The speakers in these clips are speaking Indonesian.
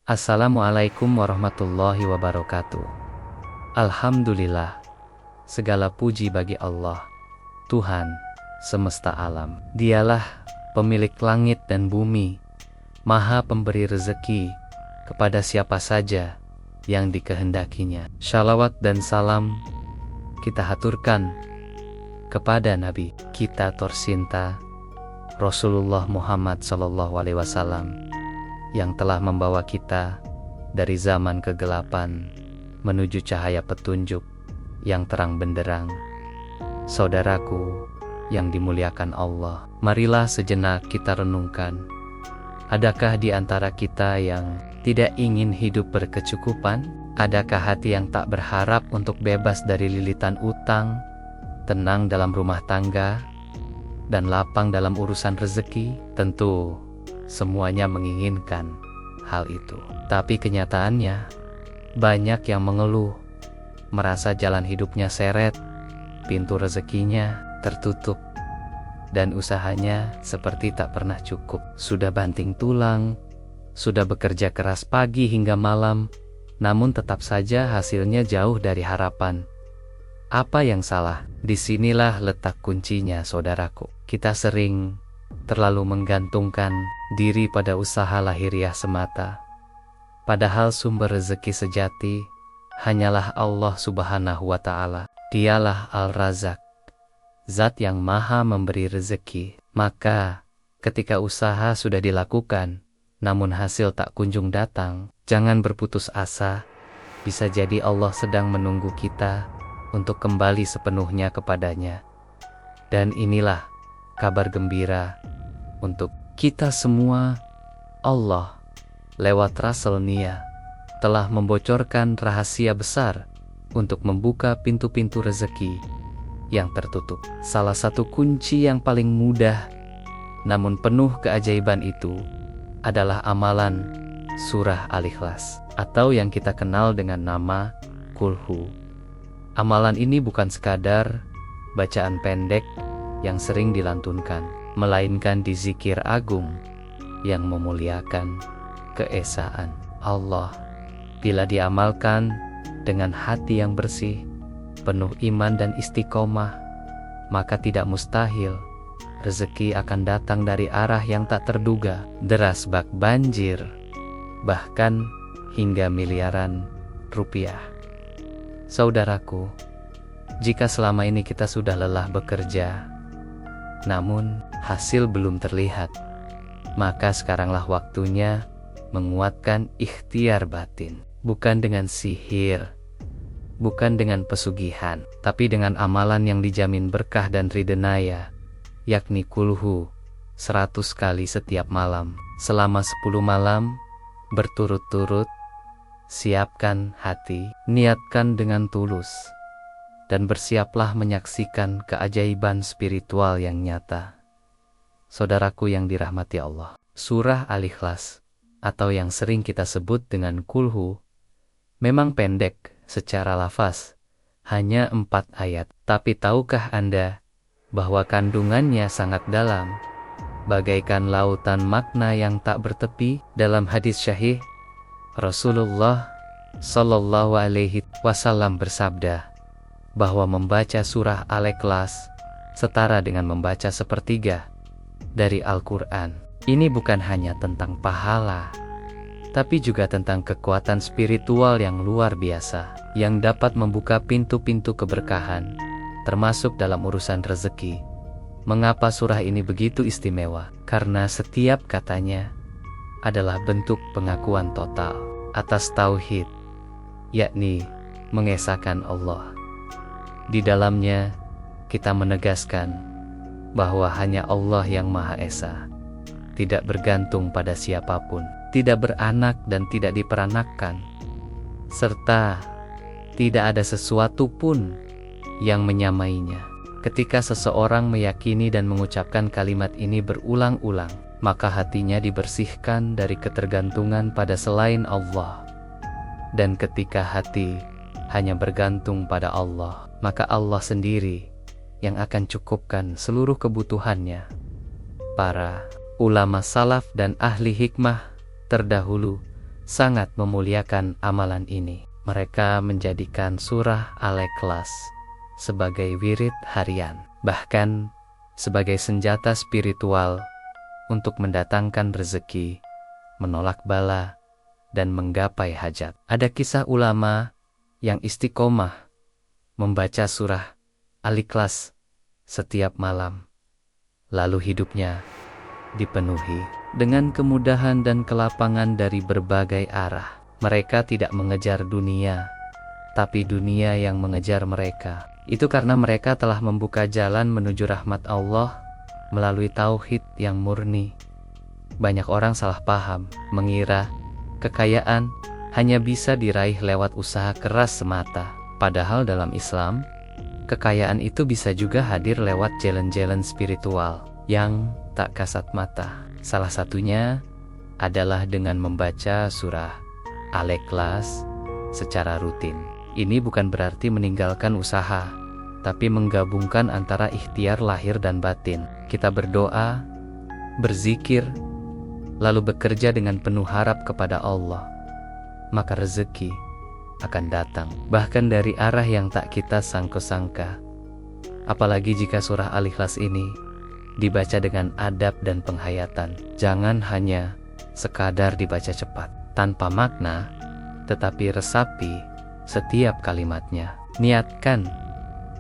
Assalamualaikum warahmatullahi wabarakatuh. Alhamdulillah, segala puji bagi Allah, Tuhan semesta alam. Dialah pemilik langit dan bumi, maha pemberi rezeki kepada siapa saja yang dikehendakinya. Shalawat dan salam kita haturkan kepada Nabi kita tercinta Rasulullah Muhammad SAW, yang telah membawa kita dari zaman kegelapan menuju cahaya petunjuk yang terang benderang. Saudaraku yang dimuliakan Allah, marilah sejenak kita renungkan, adakah di antara kita yang tidak ingin hidup berkecukupan? Adakah hati yang tak berharap untuk bebas dari lilitan utang, tenang dalam rumah tangga, dan lapang dalam urusan rezeki? Tentu semuanya menginginkan hal itu. Tapi kenyataannya, banyak yang mengeluh, merasa jalan hidupnya seret, pintu rezekinya tertutup, dan usahanya seperti tak pernah cukup. Sudah banting tulang, sudah bekerja keras pagi hingga malam, namun tetap saja hasilnya jauh dari harapan. Apa yang salah? Disinilah letak kuncinya, saudaraku. Kita sering terlalu menggantungkan diri pada usaha lahiriah semata, padahal sumber rezeki sejati hanyalah Allah Subhanahu wa Ta'ala. Dialah Al-Razak, zat yang maha memberi rezeki. Maka ketika usaha sudah dilakukan namun hasil tak kunjung datang, jangan berputus asa. Bisa jadi Allah sedang menunggu kita untuk kembali sepenuhnya kepadanya. Dan inilah kabar gembira untuk kita semua. Allah lewat Rasul Nia telah membocorkan rahasia besar untuk membuka pintu-pintu rezeki yang tertutup. Salah satu kunci yang paling mudah namun penuh keajaiban itu adalah amalan surah Al-Ikhlas, atau yang kita kenal dengan nama Kulhu. Amalan ini bukan sekadar bacaan pendek yang sering dilantunkan, melainkan dizikir agung yang memuliakan keesaan Allah. Bila diamalkan dengan hati yang bersih, penuh iman dan istiqomah, maka tidak mustahil rezeki akan datang dari arah yang tak terduga, deras bak banjir, bahkan hingga miliaran rupiah. Saudaraku, jika selama ini kita sudah lelah bekerja, namun hasil belum terlihat, maka sekaranglah waktunya menguatkan ikhtiar batin. Bukan dengan sihir, bukan dengan pesugihan, tapi dengan amalan yang dijamin berkah dan ridhenaya, yakni kulhu 100 kali setiap malam, selama 10 malam berturut-turut. Siapkan hati, niatkan dengan tulus, dan bersiaplah menyaksikan keajaiban spiritual yang nyata. Saudaraku yang dirahmati Allah, surah Al-Ikhlas, atau yang sering kita sebut dengan Kulhu, memang pendek secara lafaz, hanya 4 ayat. Tapi tahukah Anda bahwa kandungannya sangat dalam, bagaikan lautan makna yang tak bertepi? Dalam hadis syahih, Rasulullah Shallallahu Alaihi Wasallam bersabda bahwa membaca surah Al-Ikhlas setara dengan membaca sepertiga dari Al-Quran. Ini bukan hanya tentang pahala, tapi juga tentang kekuatan spiritual yang luar biasa, yang dapat membuka pintu-pintu keberkahan, termasuk dalam urusan rezeki. Mengapa surah ini begitu istimewa? Karena setiap katanya adalah bentuk pengakuan total atas tauhid, yakni mengesahkan Allah. Di dalamnya kita menegaskan bahwa hanya Allah yang Maha Esa, tidak bergantung pada siapapun, tidak beranak dan tidak diperanakkan, serta tidak ada sesuatu pun yang menyamainya. Ketika seseorang meyakini dan mengucapkan kalimat ini berulang-ulang, maka hatinya dibersihkan dari ketergantungan pada selain Allah. Dan ketika hati hanya bergantung pada Allah, maka Allah sendiri yang akan cukupkan seluruh kebutuhannya. Para ulama salaf dan ahli hikmah terdahulu sangat memuliakan amalan ini. Mereka menjadikan surah Al-Ikhlas sebagai wirid harian, bahkan sebagai senjata spiritual untuk mendatangkan rezeki, menolak bala, dan menggapai hajat. Ada kisah ulama yang istiqomah membaca surah Al-Ikhlas setiap malam, lalu hidupnya dipenuhi dengan kemudahan dan kelapangan dari berbagai arah. Mereka tidak mengejar dunia, tapi dunia yang mengejar mereka. Itu karena mereka telah membuka jalan menuju rahmat Allah melalui tauhid yang murni. Banyak orang salah paham, mengira kekayaan hanya bisa diraih lewat usaha keras semata. Padahal dalam Islam, kekayaan itu bisa juga hadir lewat jalan-jalan spiritual yang tak kasat mata. Salah satunya adalah dengan membaca surah Al-Ikhlas secara rutin. Ini bukan berarti meninggalkan usaha, tapi menggabungkan antara ikhtiar lahir dan batin. Kita berdoa, berzikir, lalu bekerja dengan penuh harap kepada Allah, maka rezeki akan datang, bahkan dari arah yang tak kita sangka-sangka. Apalagi jika surah Al-Ikhlas ini dibaca dengan adab dan penghayatan. Jangan hanya sekadar dibaca cepat, tanpa makna, tetapi resapi setiap kalimatnya. Niatkan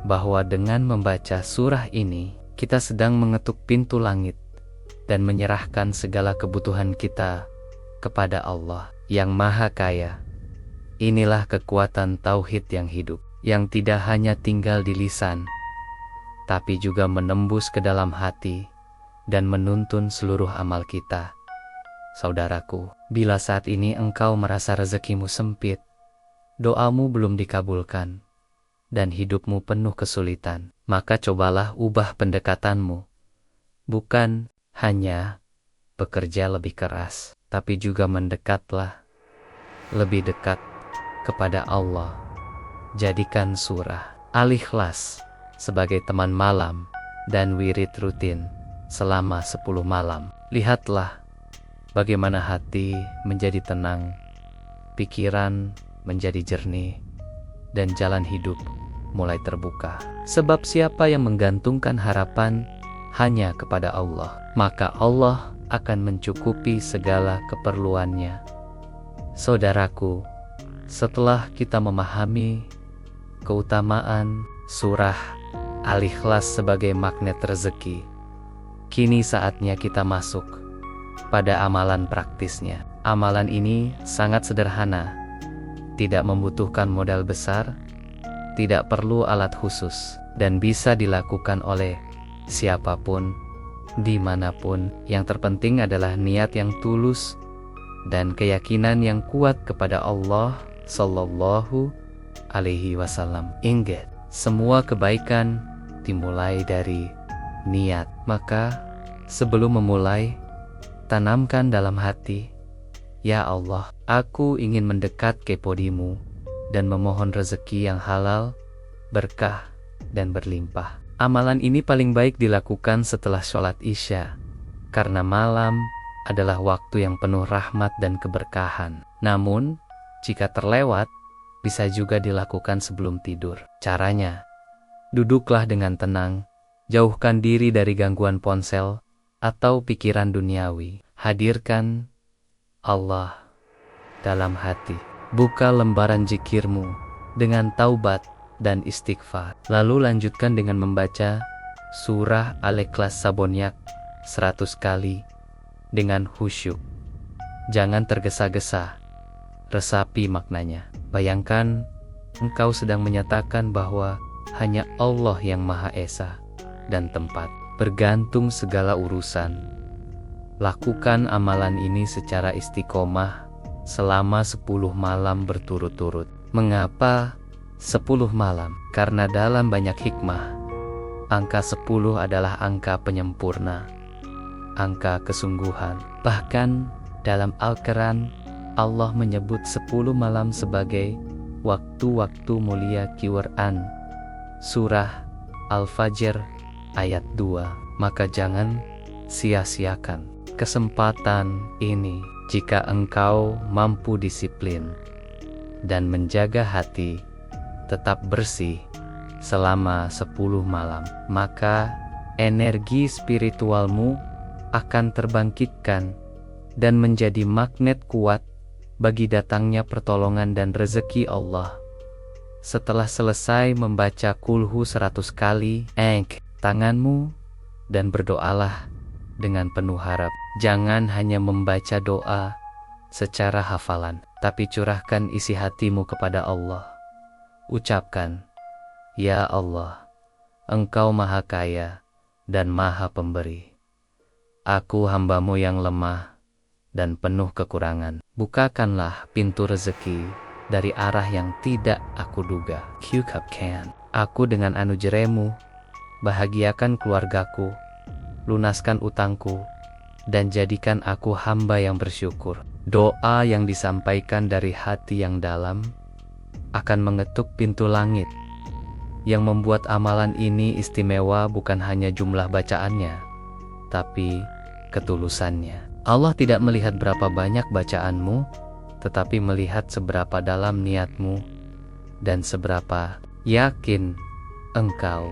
bahwa dengan membaca surah ini, kita sedang mengetuk pintu langit dan menyerahkan segala kebutuhan kita kepada Allah yang Maha Kaya. Inilah kekuatan tauhid yang hidup, yang tidak hanya tinggal di lisan, tapi juga menembus ke dalam hati dan menuntun seluruh amal kita. Saudaraku, bila saat ini engkau merasa rezekimu sempit, doamu belum dikabulkan, dan hidupmu penuh kesulitan, maka cobalah ubah pendekatanmu. Bukan hanya bekerja lebih keras, tapi juga mendekatlah lebih dekat kepada Allah. Jadikan surah Al-Ikhlas sebagai teman malam dan wirid rutin selama 10 malam. Lihatlah bagaimana hati menjadi tenang, pikiran menjadi jernih, dan jalan hidup mulai terbuka. Sebab siapa yang menggantungkan harapan hanya kepada Allah, maka Allah akan mencukupi segala keperluannya. Saudaraku, setelah kita memahami keutamaan surah Al-Ikhlas sebagai magnet rezeki, kini saatnya kita masuk pada amalan praktisnya. Amalan ini sangat sederhana, tidak membutuhkan modal besar, tidak perlu alat khusus, dan bisa dilakukan oleh siapapun, dimanapun. Yang terpenting adalah niat yang tulus dan keyakinan yang kuat kepada Allah Sallallahu Alaihi Wasallam. Ingat, semua kebaikan dimulai dari niat. Maka sebelum memulai, tanamkan dalam hati, ya Allah, aku ingin mendekat ke podimu dan memohon rezeki yang halal, berkah, dan berlimpah. Amalan ini paling baik dilakukan setelah sholat Isya, karena malam adalah waktu yang penuh rahmat dan keberkahan. Namun, jika terlewat, bisa juga dilakukan sebelum tidur. Caranya, duduklah dengan tenang, jauhkan diri dari gangguan ponsel atau pikiran duniawi. Hadirkan Allah dalam hati. Buka lembaran zikirmu dengan taubat dan istighfar. Lalu lanjutkan dengan membaca surah Al-Ikhlas sabonyak 100 kali dengan khusyuk. Jangan tergesa-gesa, resapi maknanya. Bayangkan engkau sedang menyatakan bahwa hanya Allah yang Maha Esa dan tempat bergantung segala urusan. Lakukan amalan ini secara istiqomah selama 10 malam berturut-turut. Mengapa 10 malam? Karena dalam banyak hikmah, angka 10 adalah angka penyempurna, angka kesungguhan. Bahkan dalam Al-Quran, Allah menyebut 10 malam sebagai waktu-waktu mulia Quran. Surah Al-Fajr ayat 2. Maka jangan sia-siakan kesempatan ini. Jika engkau mampu disiplin dan menjaga hati tetap bersih selama 10 malam, maka energi spiritualmu akan terbangkitkan dan menjadi magnet kuat bagi datangnya pertolongan dan rezeki Allah. Setelah selesai membaca kulhu 100 kali, angkat tanganmu dan berdoalah dengan penuh harap. Jangan hanya membaca doa secara hafalan, tapi curahkan isi hatimu kepada Allah. Ucapkan, "Ya Allah, Engkau Maha Kaya dan Maha Pemberi. Aku hamba-Mu yang lemah dan penuh kekurangan. Bukakanlah pintu rezeki dari arah yang tidak aku duga. Kukapkan aku dengan anugerah-Mu, bahagiakan keluargaku, lunaskan utangku, dan jadikan aku hamba yang bersyukur." Doa yang disampaikan dari hati yang dalam akan mengetuk pintu langit. Yang membuat amalan ini istimewa bukan hanya jumlah bacaannya, tapi ketulusannya. Allah tidak melihat berapa banyak bacaanmu, tetapi melihat seberapa dalam niatmu dan seberapa yakin engkau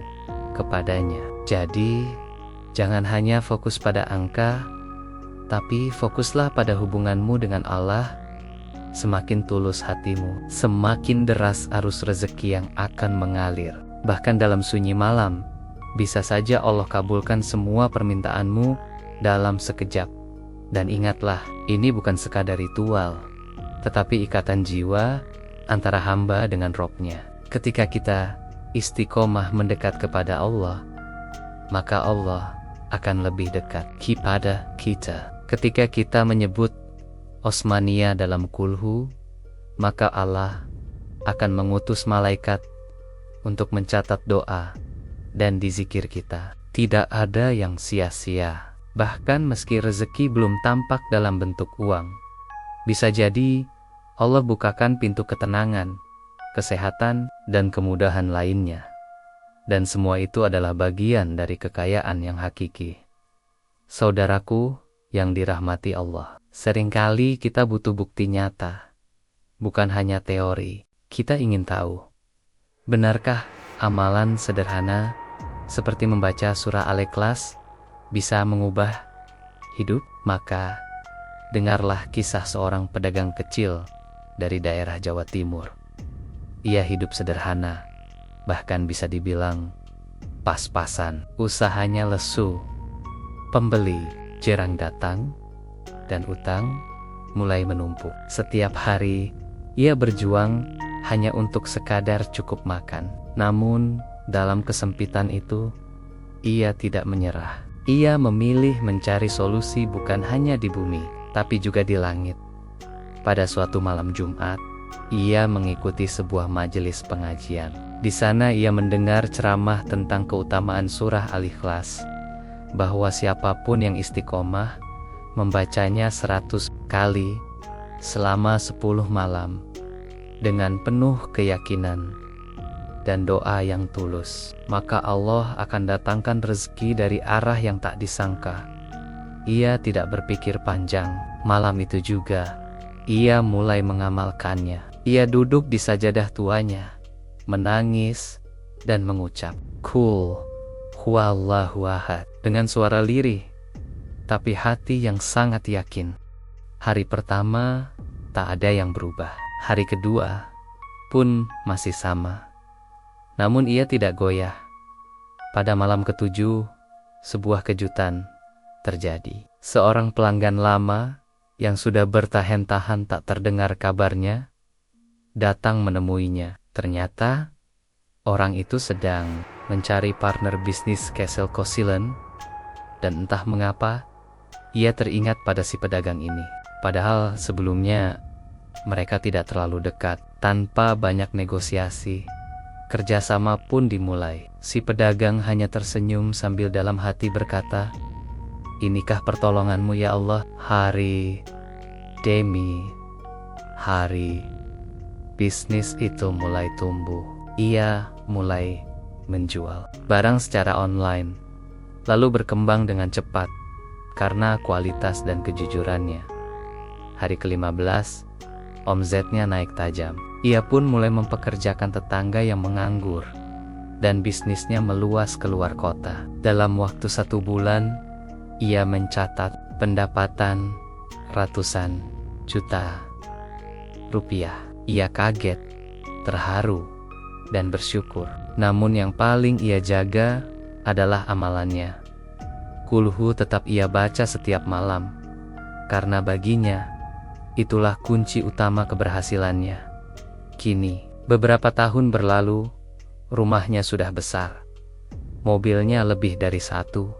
kepadanya. Jadi, jangan hanya fokus pada angka, tapi fokuslah pada hubunganmu dengan Allah. Semakin tulus hatimu, semakin deras arus rezeki yang akan mengalir. Bahkan dalam sunyi malam, bisa saja Allah kabulkan semua permintaanmu dalam sekejap. Dan ingatlah, ini bukan sekadar ritual, tetapi ikatan jiwa antara hamba dengan Robnya. Ketika kita istiqomah mendekat kepada Allah, maka Allah akan lebih dekat kepada kita. Ketika kita menyebut Osmania dalam kulhu, maka Allah akan mengutus malaikat untuk mencatat doa dan dizikir kita. Tidak ada yang sia-sia. Bahkan meski rezeki belum tampak dalam bentuk uang, bisa jadi Allah bukakan pintu ketenangan, kesehatan, dan kemudahan lainnya. Dan semua itu adalah bagian dari kekayaan yang hakiki. Saudaraku yang dirahmati Allah, seringkali kita butuh bukti nyata, bukan hanya teori. Kita ingin tahu, benarkah amalan sederhana seperti membaca surah Al-Ikhlas bisa mengubah hidup? Maka dengarlah kisah seorang pedagang kecil dari daerah Jawa Timur. Ia hidup sederhana, bahkan bisa dibilang pas-pasan. Usahanya lesu, pembeli jarang datang, dan utang mulai menumpuk. Setiap hari ia berjuang hanya untuk sekadar cukup makan. Namun dalam kesempitan itu, ia tidak menyerah. Ia memilih mencari solusi bukan hanya di bumi, tapi juga di langit. Pada suatu malam Jumat, ia mengikuti sebuah majelis pengajian. Di sana ia mendengar ceramah tentang keutamaan surah Al-Ikhlas, bahwa siapapun yang istiqomah membacanya 100 kali selama 10 malam dengan penuh keyakinan dan doa yang tulus, maka Allah akan datangkan rezeki dari arah yang tak disangka. Ia tidak berpikir panjang. Malam itu juga ia mulai mengamalkannya. Ia duduk di sajadah tuanya, menangis dan mengucap, "Qul huwallahu ahad," dengan suara lirih, tapi hati yang sangat yakin. Hari pertama tak ada yang berubah. Hari kedua pun masih sama. Namun ia tidak goyah. Pada malam ketujuh, sebuah kejutan terjadi. Seorang pelanggan lama yang sudah bertahan-tahan tak terdengar kabarnya datang menemuinya. Ternyata orang itu sedang mencari partner bisnis Castle Kosilen, dan entah mengapa ia teringat pada si pedagang ini. Padahal sebelumnya mereka tidak terlalu dekat. Tanpa banyak negosiasi, kerjasama pun dimulai. Si pedagang hanya tersenyum sambil dalam hati berkata, "Inikah pertolonganmu ya Allah?" Hari demi hari, bisnis itu mulai tumbuh. Ia mulai menjual barang secara online, lalu berkembang dengan cepat karena kualitas dan kejujurannya. Hari ke-15, omzetnya naik tajam. Ia pun mulai mempekerjakan tetangga yang menganggur, dan bisnisnya meluas keluar kota. Dalam waktu 1 bulan, ia mencatat pendapatan ratusan juta rupiah. Ia kaget, terharu, dan bersyukur. Namun yang paling ia jaga adalah amalannya. Kulhu tetap ia baca setiap malam, karena baginya itulah kunci utama keberhasilannya. Kini, beberapa tahun berlalu, rumahnya sudah besar, mobilnya lebih dari 1,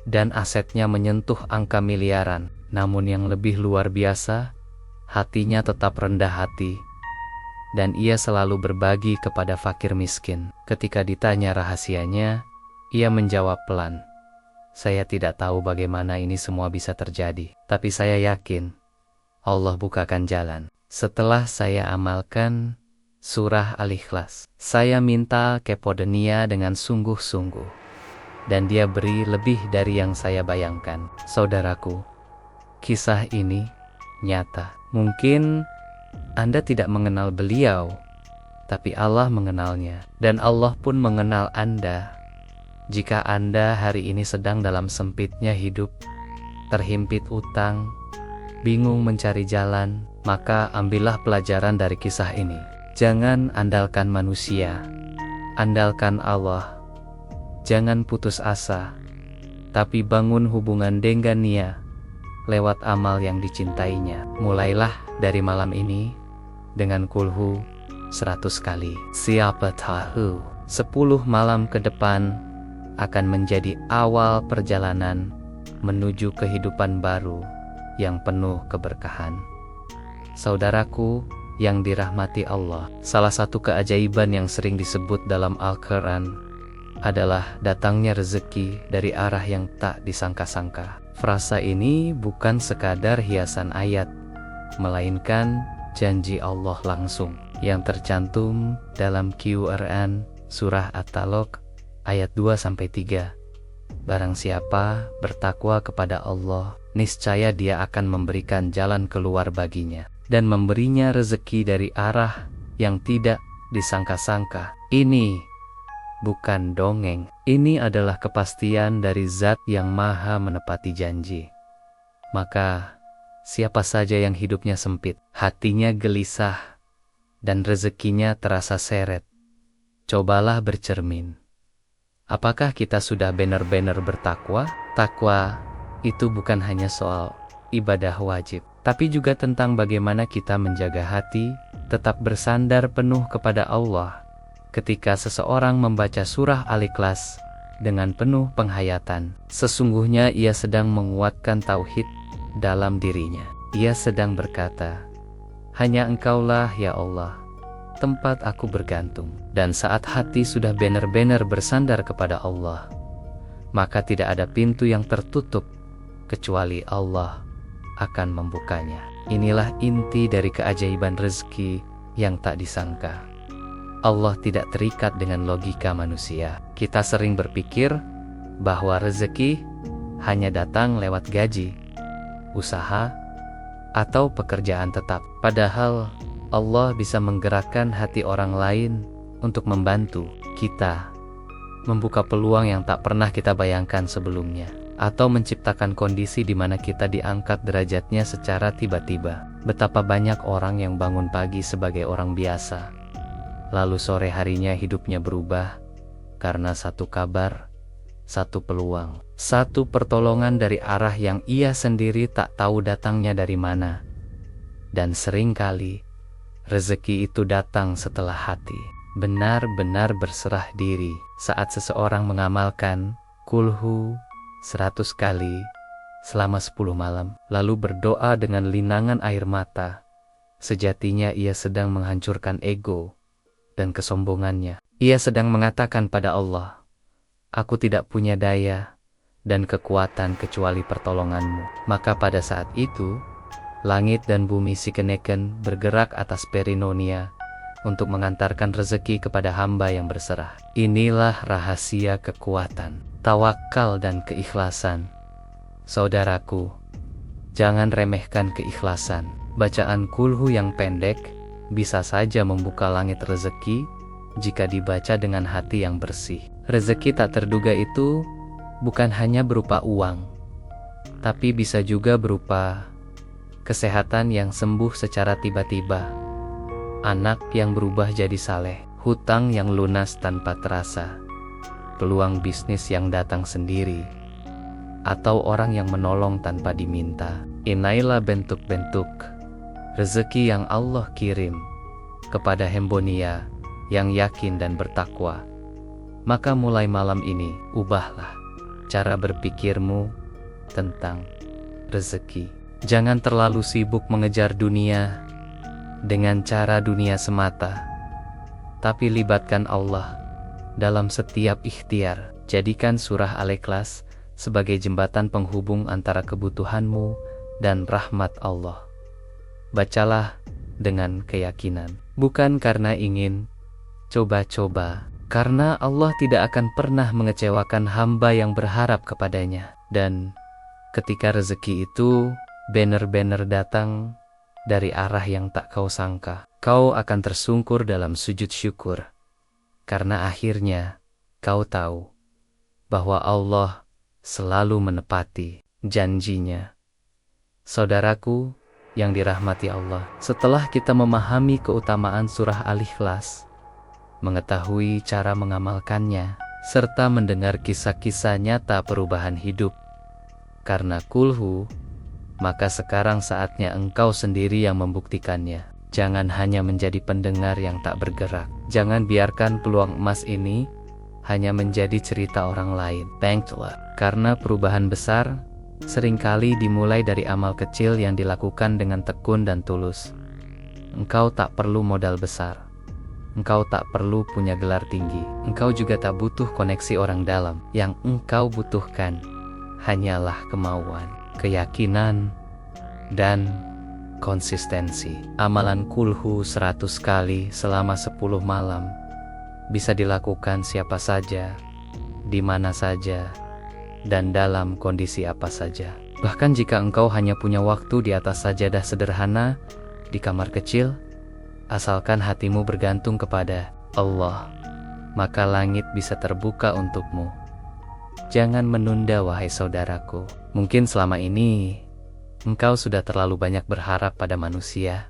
dan asetnya menyentuh angka miliaran. Namun yang lebih luar biasa, hatinya tetap rendah hati, dan ia selalu berbagi kepada fakir miskin. Ketika ditanya rahasianya, ia menjawab pelan, "Saya tidak tahu bagaimana ini semua bisa terjadi, tapi saya yakin Allah bukakan jalan. Setelah saya amalkan surah Al-Ikhlas, saya minta kepada Dia dengan sungguh-sungguh, dan Dia beri lebih dari yang saya bayangkan." Saudaraku, kisah ini nyata. Mungkin Anda tidak mengenal beliau, tapi Allah mengenalnya, dan Allah pun mengenal Anda. Jika Anda hari ini sedang dalam sempitnya hidup, terhimpit utang, bingung mencari jalan, maka ambillah pelajaran dari kisah ini. Jangan andalkan manusia, andalkan Allah. Jangan putus asa, tapi bangun hubungan dengan Dia lewat amal yang dicintainya. Mulailah dari malam ini dengan kulhu 100 kali. Siapa tahu 10 malam ke depan akan menjadi awal perjalanan menuju kehidupan baru yang penuh keberkahan. Saudaraku yang dirahmati Allah, salah satu keajaiban yang sering disebut dalam Al-Quran adalah datangnya rezeki dari arah yang tak disangka-sangka. Frasa ini bukan sekadar hiasan ayat, melainkan janji Allah langsung yang tercantum dalam Quran surah At-Talaq ayat 2-3. Barang siapa bertakwa kepada Allah, niscaya Dia akan memberikan jalan keluar baginya dan memberinya rezeki dari arah yang tidak disangka-sangka. Ini bukan dongeng, ini adalah kepastian dari Zat yang Maha menepati janji. Maka, siapa saja yang hidupnya sempit, hatinya gelisah, dan rezekinya terasa seret, cobalah bercermin. Apakah kita sudah benar-benar bertakwa? Takwa itu bukan hanya soal ibadah wajib, tapi juga tentang bagaimana kita menjaga hati, tetap bersandar penuh kepada Allah. Ketika seseorang membaca surah Al-Ikhlas dengan penuh penghayatan, sesungguhnya ia sedang menguatkan tauhid dalam dirinya. Ia sedang berkata, "Hanya Engkaulah ya Allah, tempat aku bergantung." Dan saat hati sudah benar-benar bersandar kepada Allah, maka tidak ada pintu yang tertutup kecuali Allah akan membukanya. Inilah inti dari keajaiban rezeki yang tak disangka. Allah tidak terikat dengan logika manusia. Kita sering berpikir bahwa rezeki hanya datang lewat gaji, usaha, atau pekerjaan tetap. Padahal Allah bisa menggerakkan hati orang lain untuk membantu kita membuka peluang yang tak pernah kita bayangkan sebelumnya, atau menciptakan kondisi di mana kita diangkat derajatnya secara tiba-tiba. Betapa banyak orang yang bangun pagi sebagai orang biasa, lalu sore harinya hidupnya berubah karena satu kabar, satu peluang, satu pertolongan dari arah yang ia sendiri tak tahu datangnya dari mana. Dan seringkali rezeki itu datang setelah hati benar-benar berserah diri. Saat seseorang mengamalkan kulhu 100 kali selama 10 malam, lalu berdoa dengan linangan air mata, sejatinya ia sedang menghancurkan ego dan kesombongannya. Ia sedang mengatakan pada Allah, "Aku tidak punya daya dan kekuatan kecuali pertolonganmu." Maka pada saat itu, langit dan bumi sikeneken bergerak atas perinonia untuk mengantarkan rezeki kepada hamba yang berserah. Inilah rahasia kekuatan, tawakal dan keikhlasan. Saudaraku, Jangan remehkan keikhlasan. Bacaan kulhu yang pendek bisa saja membuka langit rezeki jika dibaca dengan hati yang bersih. Rezeki tak terduga itu bukan hanya berupa uang, tapi bisa juga berupa kesehatan yang sembuh secara tiba-tiba, anak yang berubah jadi saleh, hutang yang lunas tanpa terasa, peluang bisnis yang datang sendiri, atau orang yang menolong tanpa diminta. Inilah bentuk-bentuk rezeki yang Allah kirim kepada Hembonia yang yakin dan bertakwa. Maka mulai malam ini, ubahlah cara berpikirmu tentang rezeki. Jangan terlalu sibuk mengejar dunia dengan cara dunia semata, tapi libatkan Allah dalam setiap ikhtiar. Jadikan surah Al-Ikhlas sebagai jembatan penghubung antara kebutuhanmu dan rahmat Allah. Bacalah dengan keyakinan, bukan karena ingin coba-coba, karena Allah tidak akan pernah mengecewakan hamba yang berharap kepadanya. Dan ketika rezeki itu benar-benar datang dari arah yang tak kau sangka, kau akan tersungkur dalam sujud syukur, karena akhirnya kau tahu bahwa Allah selalu menepati janjinya. Saudaraku yang dirahmati Allah, setelah kita memahami keutamaan surah Al-Ikhlas, mengetahui cara mengamalkannya, serta mendengar kisah-kisah nyata perubahan hidup karena kulhu, maka sekarang saatnya engkau sendiri yang membuktikannya. Jangan hanya menjadi pendengar yang tak bergerak. Jangan biarkan peluang emas ini hanya menjadi cerita orang lain. Banklah, karena perubahan besar seringkali dimulai dari amal kecil yang dilakukan dengan tekun dan tulus. Engkau tak perlu modal besar. Engkau tak perlu punya gelar tinggi. Engkau juga tak butuh koneksi orang dalam. Yang engkau butuhkan hanyalah kemauan, keyakinan, dan konsistensi. Amalan kulhu 100 kali selama 10 malam bisa dilakukan siapa saja, di mana saja, dan dalam kondisi apa saja. Bahkan jika engkau hanya punya waktu di atas sajadah sederhana di kamar kecil, asalkan hatimu bergantung kepada Allah, maka langit bisa terbuka untukmu. Jangan menunda, wahai saudaraku. Mungkin selama ini engkau sudah terlalu banyak berharap pada manusia,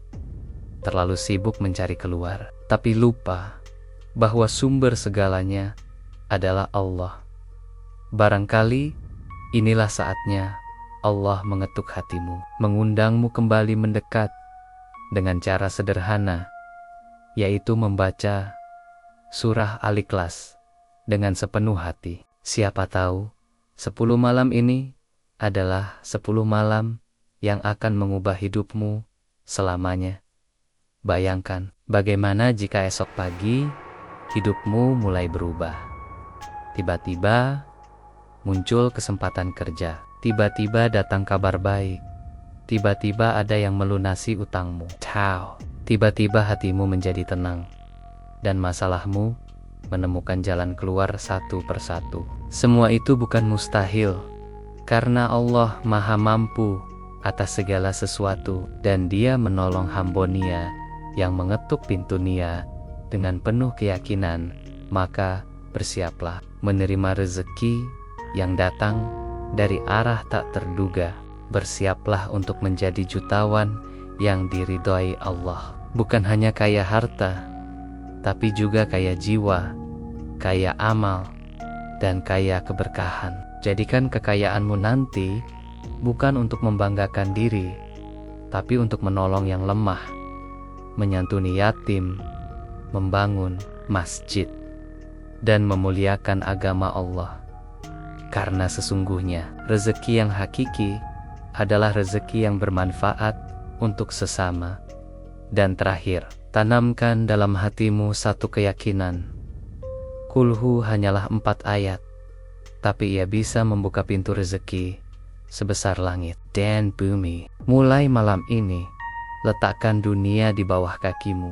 terlalu sibuk mencari keluar, tapi lupa bahwa sumber segalanya adalah Allah. Barangkali inilah saatnya Allah mengetuk hatimu, mengundangmu kembali mendekat dengan cara sederhana, yaitu membaca surah Al-Ikhlas dengan sepenuh hati. Siapa tahu 10 malam ini adalah 10 malam yang akan mengubah hidupmu selamanya. Bayangkan bagaimana jika esok pagi hidupmu mulai berubah. Tiba-tiba muncul kesempatan kerja, tiba-tiba datang kabar baik, tiba-tiba ada yang melunasi utangmu. Tiba-tiba hatimu menjadi tenang, dan masalahmu menemukan jalan keluar satu persatu. Semua itu bukan mustahil, karena Allah Maha Mampu atas segala sesuatu, dan Dia menolong Hambonia yang mengetuk pintu Nia dengan penuh keyakinan. Maka bersiaplah menerima rezeki yang datang dari arah tak terduga. Bersiaplah untuk menjadi jutawan yang diridhoi Allah. Bukan hanya kaya harta, tapi juga kaya jiwa, kaya amal, dan kaya keberkahan. Jadikan kekayaanmu nanti bukan untuk membanggakan diri, tapi untuk menolong yang lemah, menyantuni yatim, membangun masjid, dan memuliakan agama Allah. Karena sesungguhnya rezeki yang hakiki adalah rezeki yang bermanfaat untuk sesama. Dan terakhir, tanamkan dalam hatimu satu keyakinan. Kulhu hanyalah 4 ayat, tapi ia bisa membuka pintu rezeki sebesar langit dan bumi. Mulai malam ini, letakkan dunia di bawah kakimu,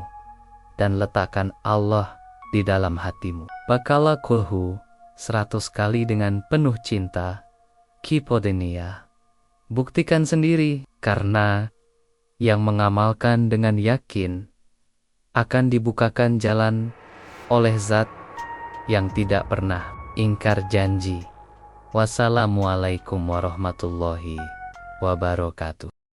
dan letakkan Allah di dalam hatimu. Bakalah kulhu 100 kali dengan penuh cinta, Kipodenia, Buktikan sendiri, karena yang mengamalkan dengan yakin akan dibukakan jalan oleh Zat yang tidak pernah ingkar janji. Wassalamualaikum warahmatullahi wabarakatuh.